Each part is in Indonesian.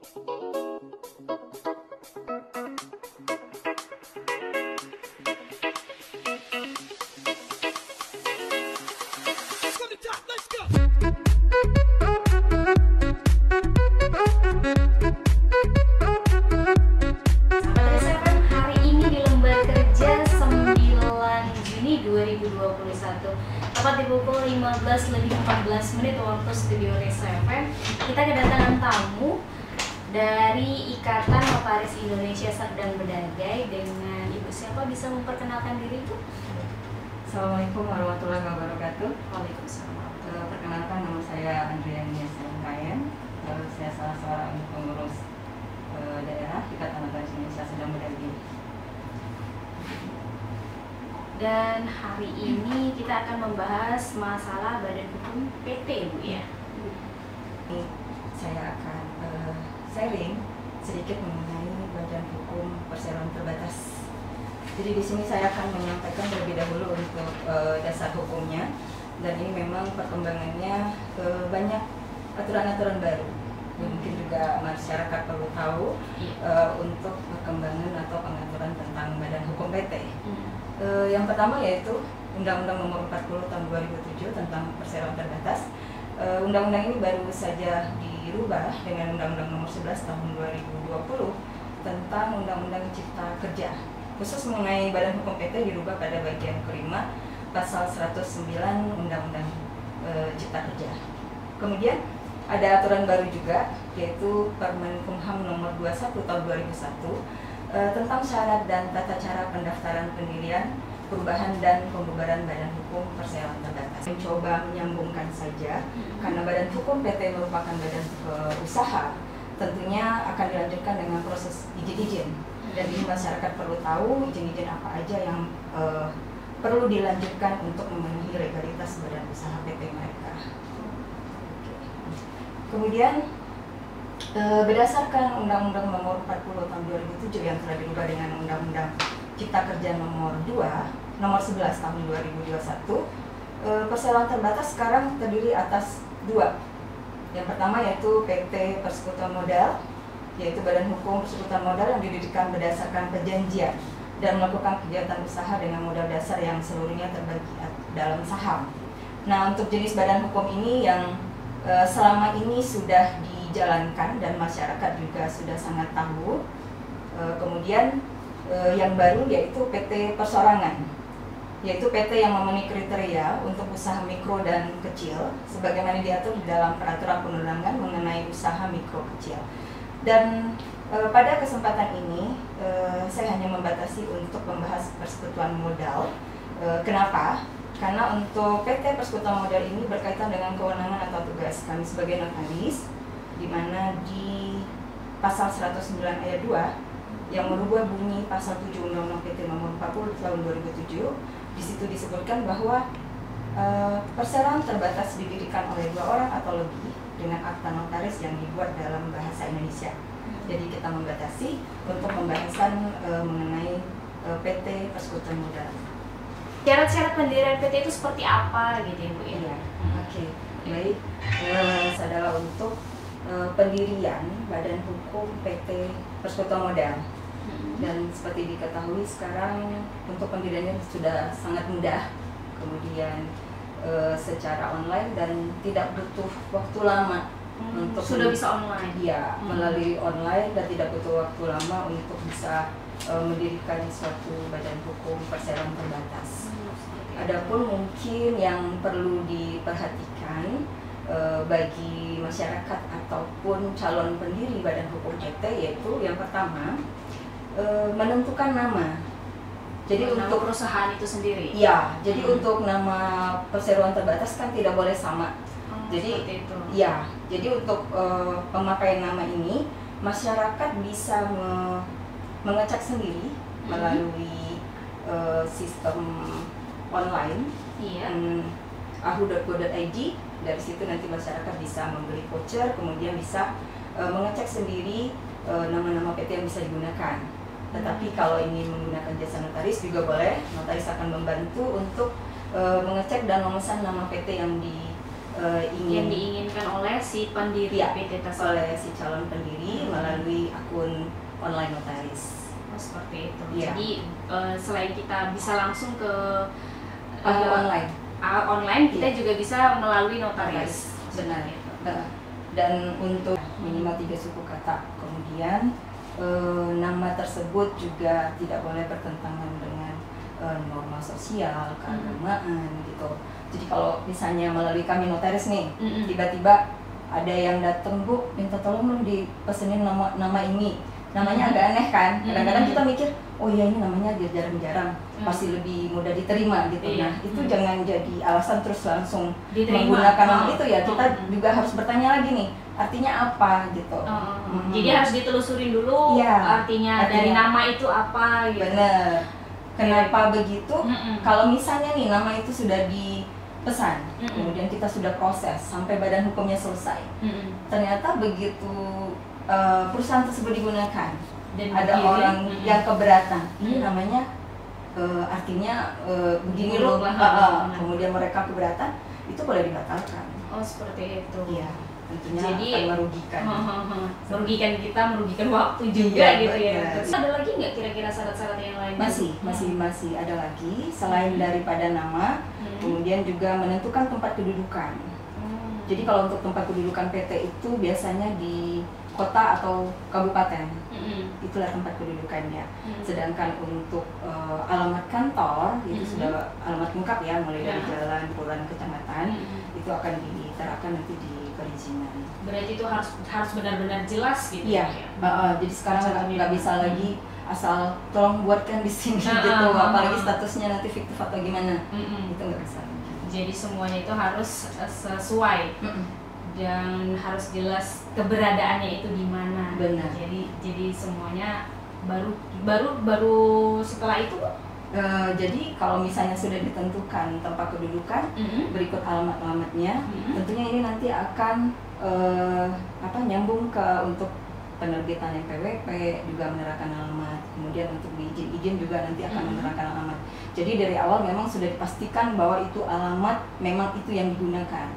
Tepat di pukul 15:14 waktu Studio Resa FM, kita kedatangan tamu dari Ikatan Notaris Indonesia Serdang Bedagai dengan Ibu siapa, bisa memperkenalkan diri Bu? Assalamualaikum warahmatullahi wabarakatuh. Waalaikumsalam. Perkenalkan, nama saya Andriania Sengkayan. Saya salah seorang pengurus daerah Ikatan Notaris Indonesia Serdang Bedagai. Dan hari ini kita akan membahas masalah Badan Hukum PT, Bu ya. Saya akan sharing sedikit mengenai Badan Hukum Perseroan Terbatas. Jadi di sini saya akan menyampaikan terlebih dahulu untuk dasar hukumnya, dan ini memang perkembangannya banyak aturan-aturan baru yang mungkin juga masyarakat perlu tahu untuk perkembangan atau pengaturan tentang Badan Hukum PT. Yang pertama yaitu Undang-Undang Nomor 40 Tahun 2007 tentang Perseroan Terbatas. Undang-undang ini baru saja dirubah dengan Undang-Undang Nomor 11 Tahun 2020 tentang Undang-Undang Cipta Kerja. Khusus mengenai Badan Hukum PT dirubah pada bagian kelima pasal 109 Undang-Undang Cipta Kerja. Kemudian ada aturan baru juga, yaitu Permenkumham Nomor 21 Tahun 2001 tentang syarat dan tata cara pendaftaran, pendirian, perubahan dan pembubaran Badan Hukum Perseroan Terbatas. Mencoba menyambungkan saja, karena Badan Hukum PT merupakan badan usaha, tentunya akan dilanjutkan dengan proses izin-izin. Dan ini masyarakat perlu tahu izin-izin apa aja yang perlu dilanjutkan untuk memenuhi legalitas badan usaha PT mereka. Kemudian berdasarkan Undang-Undang Nomor 40 Tahun 2007 yang telah dirubah dengan Undang-Undang Cipta Kerja Nomor 11 Tahun 2021, perseroan terbatas sekarang terdiri atas dua. Yang pertama yaitu PT Persekutuan Modal, yaitu badan hukum persekutuan modal yang didirikan berdasarkan perjanjian dan melakukan kegiatan usaha dengan modal dasar yang seluruhnya terbagi dalam saham. Nah, untuk jenis badan hukum ini yang selama ini sudah dijalankan dan masyarakat juga sudah sangat tahu. Kemudian yang baru yaitu PT Persorangan, yaitu PT yang memenuhi kriteria untuk usaha mikro dan kecil sebagaimana diatur di dalam peraturan perundangan mengenai usaha mikro kecil. Dan pada kesempatan ini saya hanya membatasi untuk membahas persekutuan modal. Kenapa? Karena untuk PT Persekutuan Modal ini berkaitan dengan kewenangan atau tugas kami sebagai notaris, di mana di pasal 109 ayat 2 yang merubah bunyi pasal 7 Undang-Undang PT Nomor 40 Tahun 2007, di situ disebutkan bahwa perseroan terbatas didirikan oleh 2 orang atau lebih dengan akta notaris yang dibuat dalam bahasa Indonesia. Jadi kita membatasi untuk pembahasan mengenai PT Persekutuan Modal. Syarat-syarat pendirian PT itu seperti apa gitu ya Bu ya? Iya. Oke. Baik. Adalah untuk pendirian Badan Hukum PT Persekutuan Modal. Dan seperti diketahui sekarang untuk pendiriannya sudah sangat mudah, kemudian secara online dan tidak butuh waktu lama untuk sudah bisa online. Ya, melalui online dan tidak butuh waktu lama untuk bisa mendirikan suatu badan hukum perseroan terbatas. Adapun mungkin yang perlu diperhatikan bagi masyarakat ataupun calon pendiri badan hukum PT, yaitu yang pertama menentukan nama. Jadi nama untuk perusahaan itu sendiri. Ya, jadi untuk nama perseroan terbatas kan tidak boleh sama. Jadi itu. Ya, jadi untuk pemakaian nama ini masyarakat bisa mengecek sendiri melalui sistem online, ahu.go.id. Dari situ nanti masyarakat bisa membeli voucher, kemudian bisa mengecek sendiri nama-nama PT yang bisa digunakan. Tetapi kalau ingin menggunakan jasa notaris juga boleh, notaris akan membantu untuk mengecek dan memesan nama PT yang diinginkan oleh si pendiri PT tersebut, oleh si calon pendiri melalui akun online notaris. Oh, seperti itu. Iya. Jadi selain kita bisa langsung ke Online. online, kita Iya. juga bisa melalui notaris. Benar. Seperti itu. Dan untuk minimal 3 suku kata. Kemudian nama tersebut juga tidak boleh bertentangan dengan norma sosial, keagamaan gitu. Jadi kalau misalnya melalui kami notaris nih, tiba-tiba ada yang datang, Bu, minta tolong dong dipesenin nama ini. Namanya agak aneh kan? Kadang-kadang kita mikir, oh iya ini namanya jarang-jarang, pasti lebih mudah diterima gitu. Iya. Nah itu jangan jadi alasan terus langsung Diterima. menggunakan nama itu ya. Kita juga harus bertanya lagi nih, artinya apa gitu. Jadi harus ditelusurin dulu Iya. artinya dari nama itu apa gitu. Bener. Kenapa begitu? Mm-mm. Kalau misalnya nih nama itu sudah dipesan, kemudian kita sudah proses sampai badan hukumnya selesai, ternyata begitu perusahaan tersebut digunakan, Dan ada begini, orang yang keberatan, ini namanya artinya begini loh, Buruk lah. kemudian mereka keberatan, itu boleh dibatalkan. Oh, seperti itu. Iya, tentunya Jadi, akan merugikan. merugikan kita, merugikan waktu juga Iya, gitu ya. benar. Terus ada lagi nggak kira-kira syarat-syarat yang lain? Masih ada lagi selain daripada nama, kemudian juga menentukan tempat kedudukan. Jadi kalau untuk tempat kedudukan PT itu biasanya di kota atau kabupaten, itulah tempat kedudukannya. Sedangkan untuk alamat kantor itu sudah alamat lengkap ya, mulai dari jalan, kelurahan, kecamatan, itu akan diterapkan nanti di perizinan. Berarti itu harus benar-benar jelas gitu. Iya, ya? jadi sekarang nggak bisa lagi asal tolong buatkan di sini gitu, apalagi statusnya nanti fiktif atau gimana, itu nggak bisa. Jadi semuanya itu harus sesuai dan harus jelas keberadaannya itu di mana. Benar. Jadi semuanya baru setelah itu. Jadi kalau misalnya sudah ditentukan tempat kedudukan, berikut alamatnya, tentunya ini nanti akan nyambung ke untuk penerbitan NPWP, juga menerapkan alamat, kemudian untuk izin juga nanti akan menerapkan alamat. Jadi dari awal memang sudah dipastikan bahwa itu alamat memang itu yang digunakan,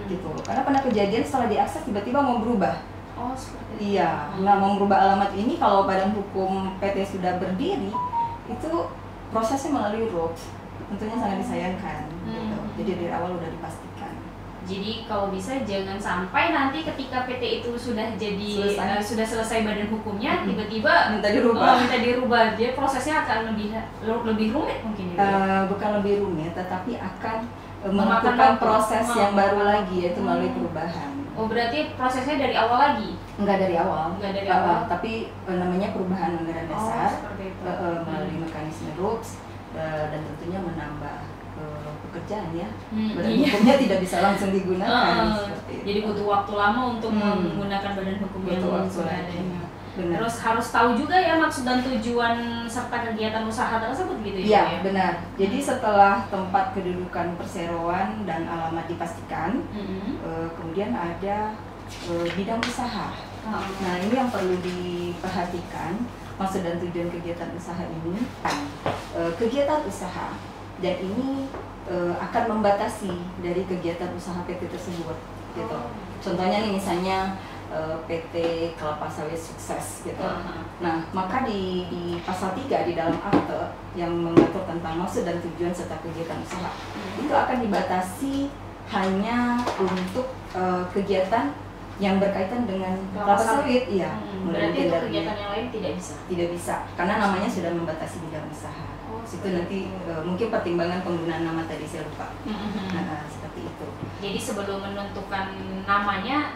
gitu. Karena pernah kejadian setelah diakses tiba-tiba mau berubah. Oh, seperti itu. Iya, nah mau merubah alamat ini kalau badan hukum PT sudah berdiri, itu prosesnya melalui RUK, tentunya sangat disayangkan, gitu. Jadi dari awal sudah dipastikan. Jadi kalau bisa jangan sampai nanti ketika PT itu sudah jadi sudah selesai badan hukumnya tiba-tiba minta dirubah. Dia prosesnya akan lebih rumit mungkin ya. Bukan lebih rumit, tetapi akan melakukan proses yang baru lagi, yaitu melalui perubahan. Oh, berarti prosesnya dari awal lagi? Enggak dari awal. Enggak dari awal. Tapi namanya perubahan anggaran dasar, seperti itu. melalui mekanisme RUKS, dan tentunya menambah pekerjaan ya. Badan Iya. hukumnya tidak bisa langsung digunakan. Seperti itu. Jadi butuh waktu lama untuk menggunakan badan hukum yang Butuh waktu sudah lagi. adanya. Benar. Terus harus tahu juga ya maksud dan tujuan serta kegiatan usaha tersebut gitu Iya, ya. benar. Jadi setelah tempat kedudukan perseroan dan alamat dipastikan, kemudian ada bidang usaha. Nah, ini yang perlu diperhatikan, maksud dan tujuan kegiatan usaha ini. Kegiatan usaha, dan ini akan membatasi dari kegiatan usaha PT tersebut, gitu. Contohnya nih misalnya PT Kelapa Sawit Sukses, gitu. Nah, maka di pasal 3 di dalam akte yang mengatur tentang maksud dan tujuan serta kegiatan usaha, itu akan dibatasi hanya untuk kegiatan yang berkaitan dengan kelapa sawit, iya. Berarti untuk kegiatan yang lain tidak bisa, karena namanya sudah membatasi bidang usaha. Itu nanti mungkin pertimbangan penggunaan nama tadi saya lupa. Seperti itu. Jadi sebelum menentukan namanya,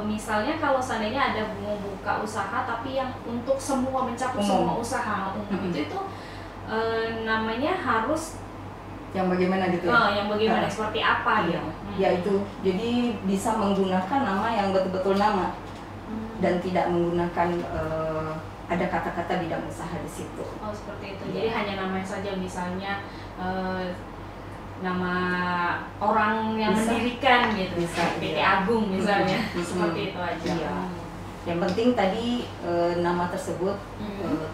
misalnya kalau seandainya ada mau buka usaha tapi yang untuk semua mencakup semua usaha umum itu namanya harus yang bagaimana gitu ya? yang bagaimana seperti apa iya. gitu. Ya itu, jadi bisa menggunakan nama yang betul-betul nama dan tidak menggunakan ada kata-kata bidang usaha di situ. Oh, seperti itu. Jadi hanya namanya saja, misalnya nama orang yang Bisa. mendirikan gitu, Bisa, PT iya. Agung misalnya, seperti itu aja. Iya. Yang penting tadi nama tersebut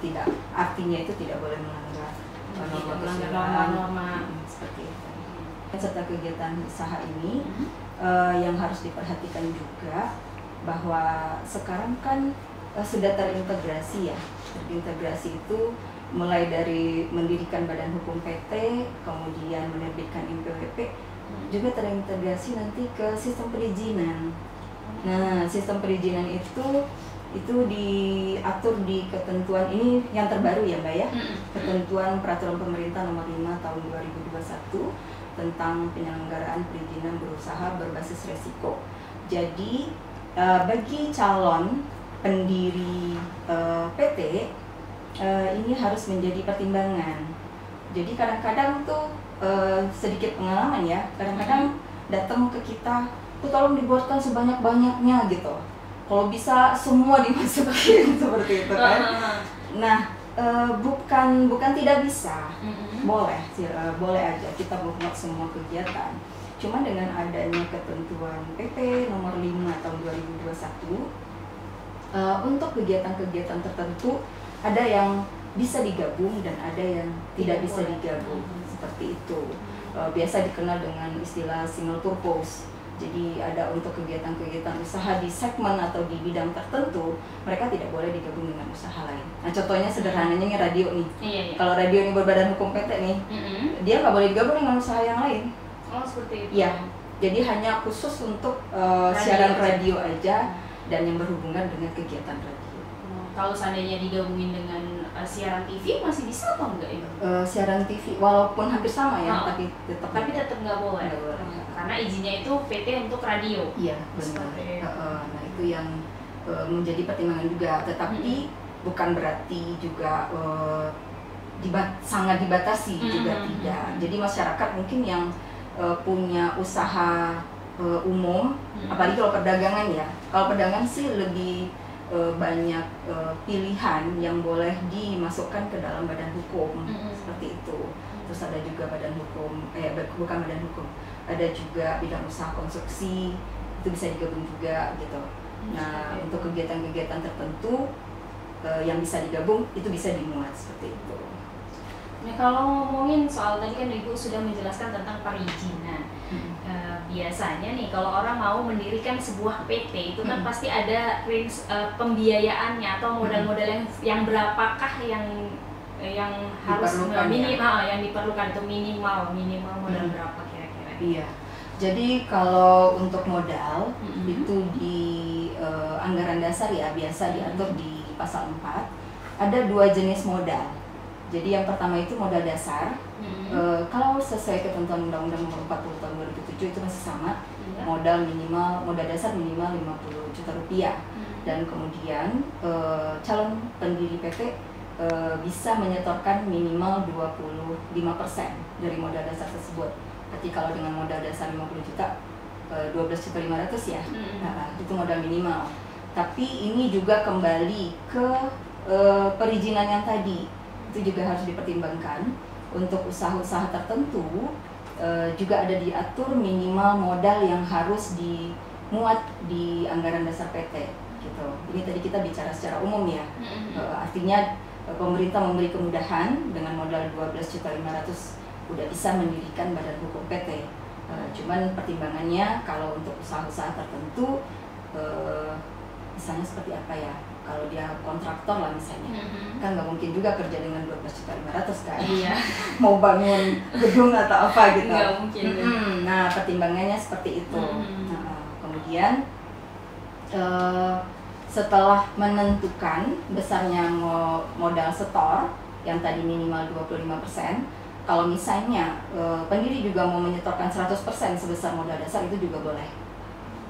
tidak, artinya itu tidak boleh melanggar norma-norma seperti itu. Serta kegiatan usaha ini yang harus diperhatikan juga bahwa sekarang kan sudah terintegrasi ya. Terintegrasi itu mulai dari mendirikan badan hukum PT, kemudian menerbitkan NPWP, juga terintegrasi nanti ke sistem perizinan. Nah, sistem perizinan itu diatur di ketentuan ini yang terbaru ya Mbak ya, ketentuan peraturan pemerintah nomor 5 tahun 2021 tentang penyelenggaraan perizinan berusaha berbasis resiko. Jadi bagi calon pendiri PT ini harus menjadi pertimbangan. Jadi kadang-kadang tuh sedikit pengalaman ya, kadang-kadang datang ke kita, tuh tolong dibuatkan sebanyak-banyaknya gitu. Kalau bisa semua dimasukin seperti itu kan. Nah, bukan tidak bisa, boleh aja kita buat semua kegiatan. Cuma dengan adanya ketentuan PP nomor 5 tahun 2021, untuk kegiatan-kegiatan tertentu ada yang bisa digabung dan ada yang tidak bisa digabung, seperti itu. Biasa dikenal dengan istilah single purpose. Jadi ada untuk kegiatan-kegiatan usaha di segmen atau di bidang tertentu, mereka tidak boleh digabung dengan usaha lain. Nah, contohnya sederhananya nih radio nih. Kalau radio ini berbadan hukum PT nih, dia nggak boleh digabung dengan usaha yang lain. Oh, seperti itu. Iya. Jadi hanya khusus untuk siaran radio aja dan yang berhubungan dengan kegiatan radio. Kalau seandainya digabungin dengan siaran TV masih bisa atau enggak itu? Siaran TV walaupun hampir sama ya, tapi tetap nggak boleh. Karena izinnya itu PT untuk radio. Iya, benar. Nah, itu yang menjadi pertimbangan juga. Tetapi bukan berarti juga sangat dibatasi, juga tidak. Jadi masyarakat mungkin yang punya usaha umum, apalagi kalau perdagangan ya. Kalau perdagangan sih lebih banyak pilihan yang boleh dimasukkan ke dalam badan hukum, seperti itu. Terus ada juga badan hukum, bukan badan hukum, ada juga bidang usaha konstruksi, itu bisa digabung juga gitu. Nah, untuk kegiatan-kegiatan tertentu yang bisa digabung, itu bisa dimuat seperti itu. Nah, kalau ngomongin soal tadi kan Ibu sudah menjelaskan tentang perizinan. Biasanya nih kalau orang mau mendirikan sebuah PT itu kan pasti ada range pembiayaannya atau modal-modal yang berapakah yang harus yang diperlukan itu minimal modal berapa kira-kira? Iya. Jadi kalau untuk modal itu di anggaran dasar ya biasa diatur di pasal 4. Ada 2 jenis modal. Jadi yang pertama itu modal dasar. Kalau sesuai ketentuan Undang-Undang Nomor 40 Tahun 2007 itu masih sama. Modal dasar minimal 50 juta rupiah. Dan kemudian calon pendiri PT bisa menyetorkan minimal 25% dari modal dasar tersebut. Berarti kalau dengan modal dasar 50 juta 12.500.000 ya. Nah, itu modal minimal. Tapi ini juga kembali ke perizinan yang tadi. Itu juga harus dipertimbangkan. Untuk usaha-usaha tertentu juga ada diatur minimal modal yang harus dimuat di anggaran dasar PT gitu. Ini tadi kita bicara secara umum ya. Artinya pemerintah memberi kemudahan dengan modal 12.500.000 udah bisa mendirikan badan hukum PT. Cuman pertimbangannya kalau untuk usaha-usaha tertentu misalnya seperti apa ya? Kalau dia kontraktor lah misalnya, kan nggak mungkin juga kerja dengan 12.500.000 kan? Iya. Mau bangun gedung atau apa gitu? Nggak mungkin. Nah, pertimbangannya seperti itu. Nah, kemudian setelah menentukan besarnya modal setor yang tadi minimal 25%, kalau misalnya pendiri juga mau menyetorkan 100% sebesar modal dasar itu juga boleh.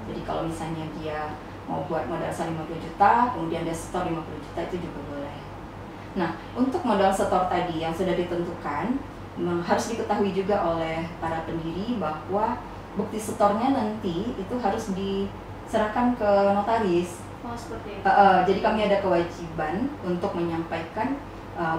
Jadi kalau misalnya dia mau buat modal dasar 50 juta, kemudian dia setor 50 juta, itu juga boleh. Nah, untuk modal setor tadi yang sudah ditentukan, harus diketahui juga oleh para pendiri bahwa bukti setornya nanti itu harus diserahkan ke notaris. Oh, seperti itu. Jadi kami ada kewajiban untuk menyampaikan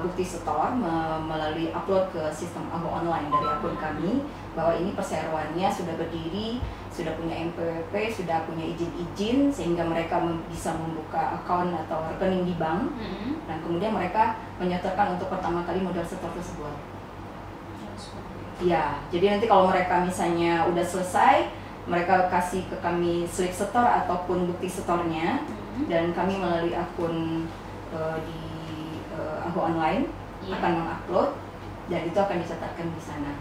bukti setor melalui upload ke sistem Aho online dari akun kami, bahwa ini perseroannya sudah berdiri, sudah punya NPWP, sudah punya izin-izin, sehingga mereka bisa membuka akun atau rekening di bank, dan kemudian mereka menyetorkan untuk pertama kali modal setor tersebut. Ya, jadi nanti kalau mereka misalnya udah selesai, mereka kasih ke kami slip setor ataupun bukti setornya, dan kami melalui akun di Anggo Online akan mengupload dan itu akan dicatatkan di sana.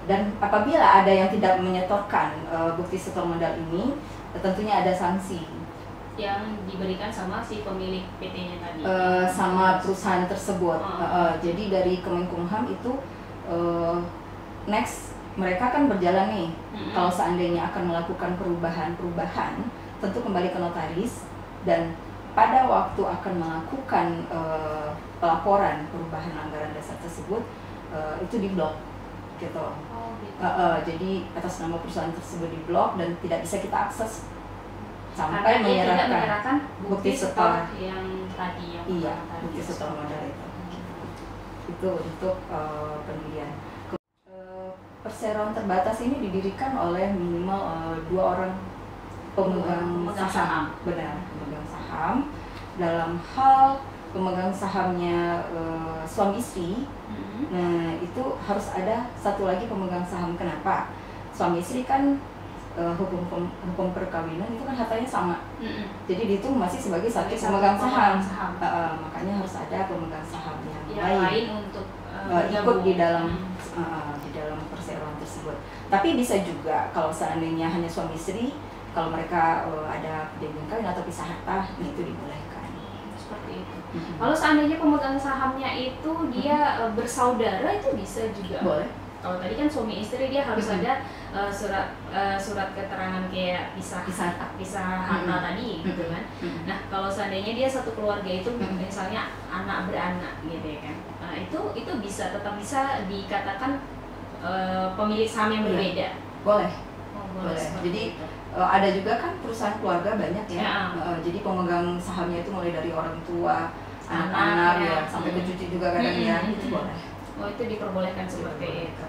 Dan apabila ada yang tidak menyetorkan bukti setor modal ini, tentunya ada sanksi yang diberikan sama si pemilik PT-nya tadi. Sama perusahaan tersebut. Jadi dari Kemenkumham itu next mereka kan berjalan nih. Kalau seandainya akan melakukan perubahan, tentu kembali ke notaris, dan pada waktu akan melakukan pelaporan perubahan anggaran dasar tersebut itu diblok gitu. Jadi atas nama perusahaan tersebut diblok dan tidak bisa kita akses sampai menyerahkan bukti setor yang tadi yang bukti setor modal itu untuk pendirian. Perseroan terbatas ini didirikan oleh minimal 2 orang pemegang saham. Benar, pemegang saham. Dalam hal pemegang sahamnya suami istri, nah itu harus ada satu lagi pemegang saham. Kenapa? Suami istri kan hukum perkawinan itu kan hartanya sama, jadi dihitung masih sebagai satu pemegang saham. Makanya harus ada pemegang saham yang lain untuk ikut di dalam perseroan tersebut. Tapi bisa juga kalau seandainya hanya suami istri, kalau mereka ada perjanjian kawin atau pisah harta, itu dibolehkan. Seperti itu. Kalau seandainya pemegang sahamnya itu dia bersaudara, itu bisa juga. Boleh. Kalau tadi kan suami istri dia harus ada surat keterangan kayak pisah harta tadi gitu kan. Nah kalau seandainya dia satu keluarga itu misalnya anak beranak gitu ya kan, itu bisa tetap bisa dikatakan pemilik saham yang berbeda. Boleh. Boleh. Jadi ada juga kan perusahaan keluarga banyak ya. Jadi pemegang sahamnya itu mulai dari orang tua, anak-anak ya, sampai ke cucu juga kadang ya, itu boleh. Oh itu diperbolehkan seperti itu.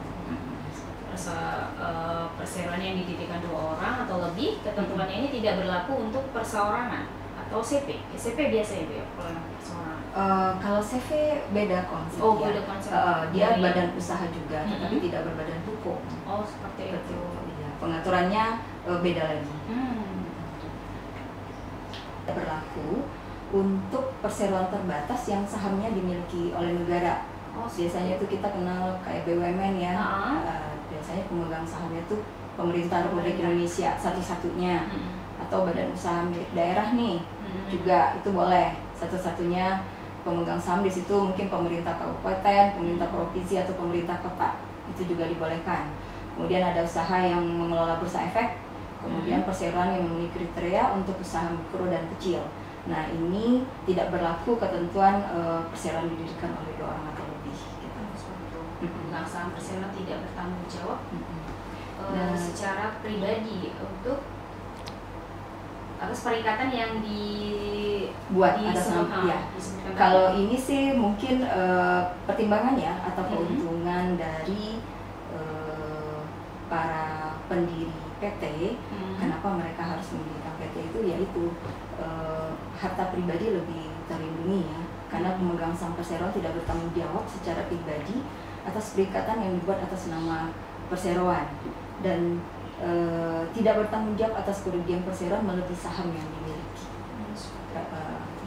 Perseroan yang didirikan 2 orang atau lebih, ketentuannya ini tidak berlaku untuk perseorangan atau CP. CP biasanya ya perseorangan. Kalau CV beda konsep. Oh beda konsep. Dia badan usaha juga, tetapi tidak berbadan hukum. Oh seperti itu. Ya, pengaturannya beda lagi. Berlaku untuk perseroan terbatas yang sahamnya dimiliki oleh negara. Biasanya itu kita kenal kayak BUMN ya. Biasanya pemegang sahamnya itu pemerintah Republik Indonesia satu-satunya, atau badan usaha milik daerah nih, juga itu boleh satu-satunya pemegang saham di situ, mungkin pemerintah kabupaten, pemerintah provinsi atau pemerintah kota, itu juga dibolehkan. Kemudian ada usaha yang mengelola bursa efek, kemudian perseroan yang memenuhi kriteria untuk usaha mikro dan kecil. Nah ini tidak berlaku ketentuan perseroan didirikan oleh 2 orang atau lebih. Pemegang saham perseroan tidak bertanggung jawab secara pribadi untuk atas perikatan yang dibuat atas nama ya. Kalau ini sih mungkin pertimbangan ya atau keuntungan dari para pendiri PT. Kenapa mereka harus mendirikan PT itu, yaitu harta pribadi lebih terlindungi ya, karena pemegang saham perseroan tidak bertanggung jawab secara pribadi atas perikatan yang dibuat atas nama perseroan, dan tidak bertanggung jawab atas kerugian perseroan melebihi saham yang dimiliki.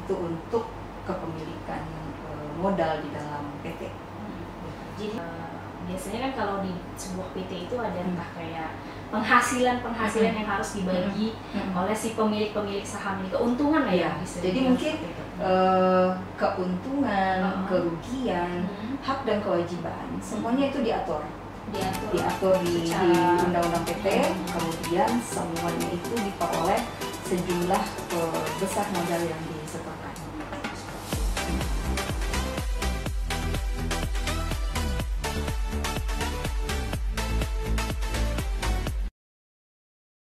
Itu untuk kepemilikan modal di dalam PT. Jadi biasanya kan kalau di sebuah PT itu ada entah kayak penghasilan yang harus dibagi oleh si pemilik saham ini, keuntungan lah ya. Jadi mungkin keuntungan, kerugian, hak dan kewajiban semuanya itu diatur di undang-undang PT. Kemudian semuanya itu diperoleh sejumlah besar modal yang